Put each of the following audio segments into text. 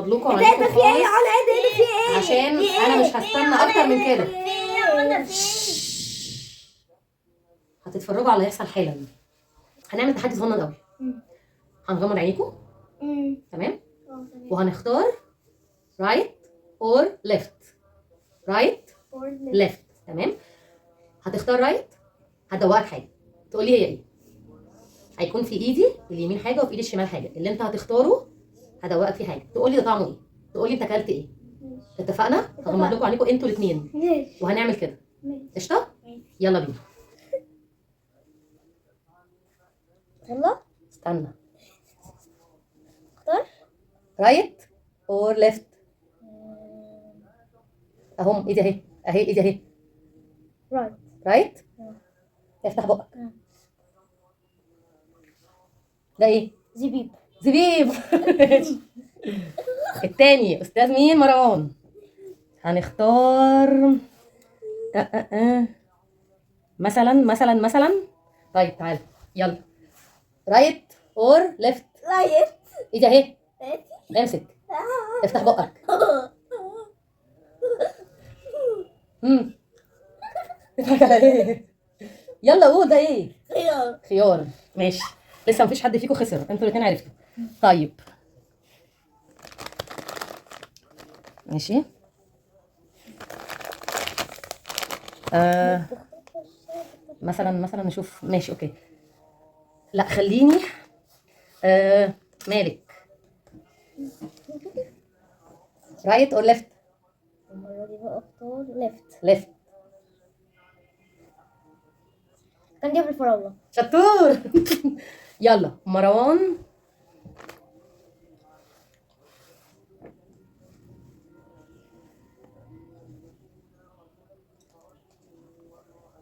فضلكم ده عليكم في ايه يا خالص علا؟ ده في ايه؟ عشان انا مش هستنى اكتر من كده. هتتفرجوا على اللي هيحصل حالا. هنعمل تحدي صغنن قوي. هنغمض عينيكم تمام وهنختار رايت اور ليفت. رايت ليفت تمام. هتختار رايت، هدوقك حاجه تقول لي هي ايه. هيكون في ايدي اليمين حاجه وفي ايدي الشمال حاجه، اللي انت هتختاره هدوقك فيه حاجه، تقول لي ده طعمه ايه، تقول لي انت اكلت ايه. اتفقنا؟ هغمض لكم عليكم انتوا الاثنين وهنعمل كده. قشطه؟ يلا بينا. يلا استنى. اختار رايت اور ليفت. اهم ايدي اهي، اهي ايدي اهي. رايت. رايت. افتح بقك. ده ايه؟ زبيب. زبيب. التاني استاذ مين؟ مروان. هنختار مثلا. طيب تعالى يلا. رايت اور ليفت. رايت. ايدي اهي. امسك. افتح بقك. بتضحك على ايه؟ يلا قول ده ايه؟ خيار. خيار. ماشي. لسه مفيش حد فيكم خسر، انتوا الاثنين عرفتوا. طيب ماشي. مثلا نشوف. ماشي اوكي. لا خليني مالك. رايت اور ليفت؟ المرة دي بقى اختار ليفت. ليفت. كان جايب الفراولة. شطور. يلا مروان.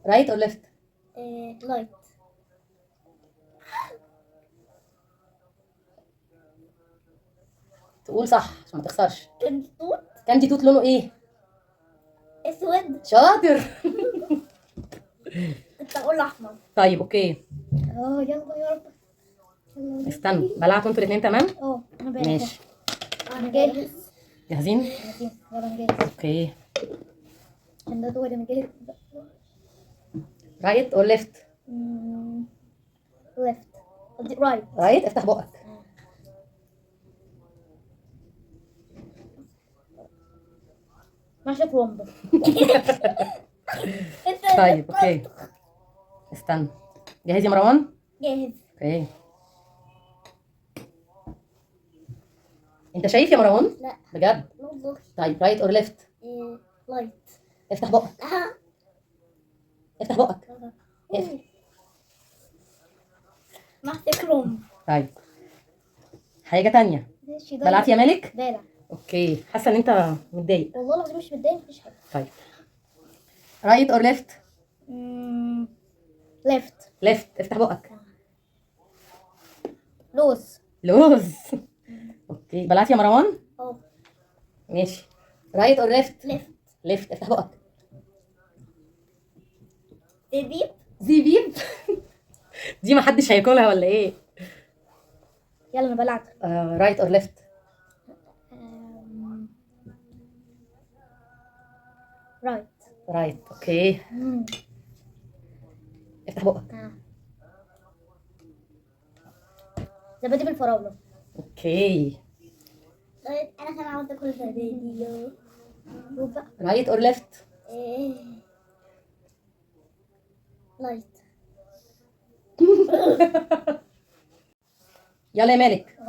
رايت اور ليفت؟ لايت. تقول صح عشان ما تخسرش. كان توت كاندي توت لونه ايه؟ اسود. شاطر. كنت اقول احمر. طيب اوكي. يلا يا رب. استنوا بلعتوا انتوا الاثنين تمام؟ انا بقى ماشي. انا جاهز. جاهزين؟ يلا انا جاهز. اوكي. عشان ده دوري. انا جاهز. رايت اور ليفت؟ ليفت. رايت. رايت. افتح بقك. ماشي كرومبو. طيب اوكي. استنى. جاهز يا مروان؟ جاهز. اوكي. انت شايف يا مروان؟ لا بجد؟ والله. طيب رايت اور ليفت؟ لايت. افتح بقك. افتح بقك. محتاج كرومبو. طيب حاجة تانية. ماشي ده. بلعت يا مالك؟ بلع. اوكي. حاسة ان انت متضايق. والله العظيم مش متضايق. مفيش حاجة. طيب رايت اور ليفت؟ ليفت. ليفت. افتح بقك. لوز. لوز. اوكي. بلعت يا مروان؟ ماشي. رايت اور ليفت؟ ليفت. ليفت. افتح بقك. زبيب. زبيب. دي ما حدش هياكلها ولا ايه؟ يلا انا بلعت. رايت اور ليفت؟ رايت. رايت. اوكي. افتح بقك. زبادي بالفراولة. اوكي. انا كمان عاوزة اكل زبادي. رايت اور ليفت؟ لايت. يلا يا مالك.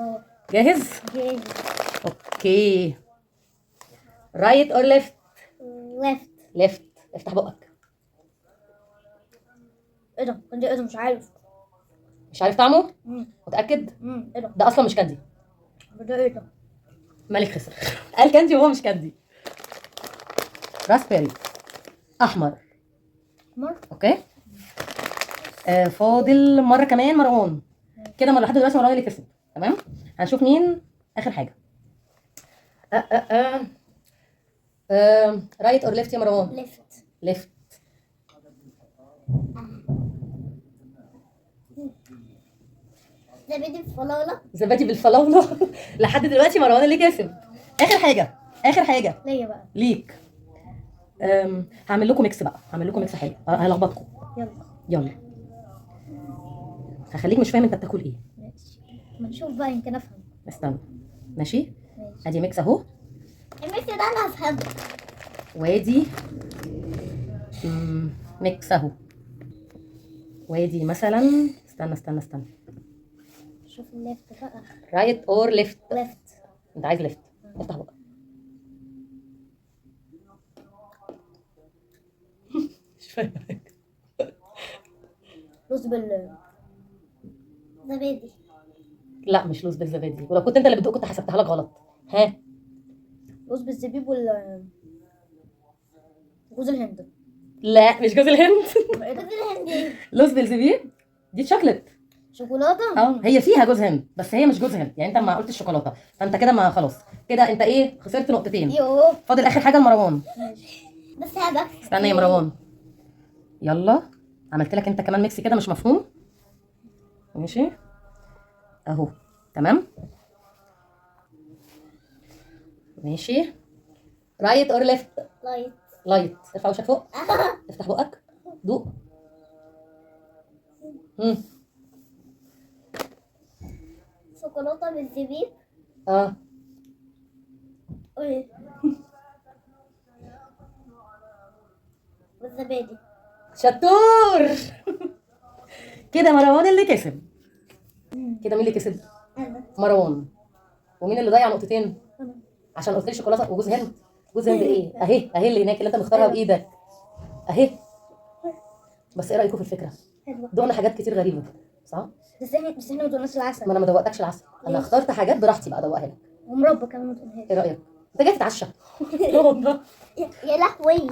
جاهز؟ جاهز. اوكي. رايت اور ليفت؟ ليفت. ليفت. افتح بقك. ايه ده؟ كان ايه ده؟ مش عارف. مش عارف طعمه؟ متأكد؟ ايه ده؟ ده اصلا مش كاندي. ده ايه ده؟ مالك خسر. قال كاندي وهو مش كاندي. راسبيري. احمر. اوكي. فاضل مرة كمان مروان. كده لحد دلوقتي مروان اللي كسب. تمام. هنشوف مين اخر حاجة. رايت اور ليفت يا مروان؟ ليفت. ليفت. زبادي بالفراولة. زبادي بالفراولة. لحد دلوقتي مروان اللي كسب. اخر حاجه ليا بقى. ليك. هعمل لكم ميكس بقى، هعمل لكم ميكس حلو هلخبطكم. يلا هخليك مش فاهم انت بتاكل ايه. ماشي، ما نشوف بقى يمكن افهم. استنى. ماشي ماشي. ادي ميكس اهو، الميكس ده انا هفهمه. وادي ميكس اهو، وادي مثلا استنى شوف الليفت بقى. رايت اور ليفت. ليفت. انت عايز ليفت، افتح بقى. مش فاهم. رز زبادي. لا مش لوز بالزبادي، ولو كنت انت اللي بتدوق كنت حسبتها لك غلط. ها رز بالزبيب جوز الهند. لا مش جوز الهند. جوز الهند لوز بالزبيب دي شوكليت. شوكولاته. هي فيها جوز هند بس هي مش جوز هند، يعني انت ما قلتش الشوكولاته، فانت كده ما خلاص كده انت ايه خسرت نقطتين. يوه. فاضل اخر حاجه لمروان. ماشي بس هذا استنى يا مروان، يلا عملت لك انت كمان ميكس كده مش مفهوم. ماشي اهو تمام. ماشي رايت اور ليفت. لايت. لايت. ارفع وشك فوق، افتح بقك، دوق. شوكولاته بالزبيب. اه والزبادي. شطور. كده مروان اللي كسب. كده مين اللي كسب؟ انا. مروان. ومين اللي ضيع نقطتين؟ أنا. عشان قلت لي شوكولاته وجوز هند. جوز هند ايه؟ اهي اللي هناك اللي انت مختارها بايدك اهي. بس ايه رايكم في الفكره؟ حلوه. دقنا حاجات كتير غريبه صح؟ بس احنا ما دوقناش العسل. ما انا ما دوقتكش العسل، انا اخترت حاجات براحتي بقى ادوقها لك. ومربى كمان ما دوقناهاش. ايه رايك؟ انت جاي تتعشى. يا لهوي.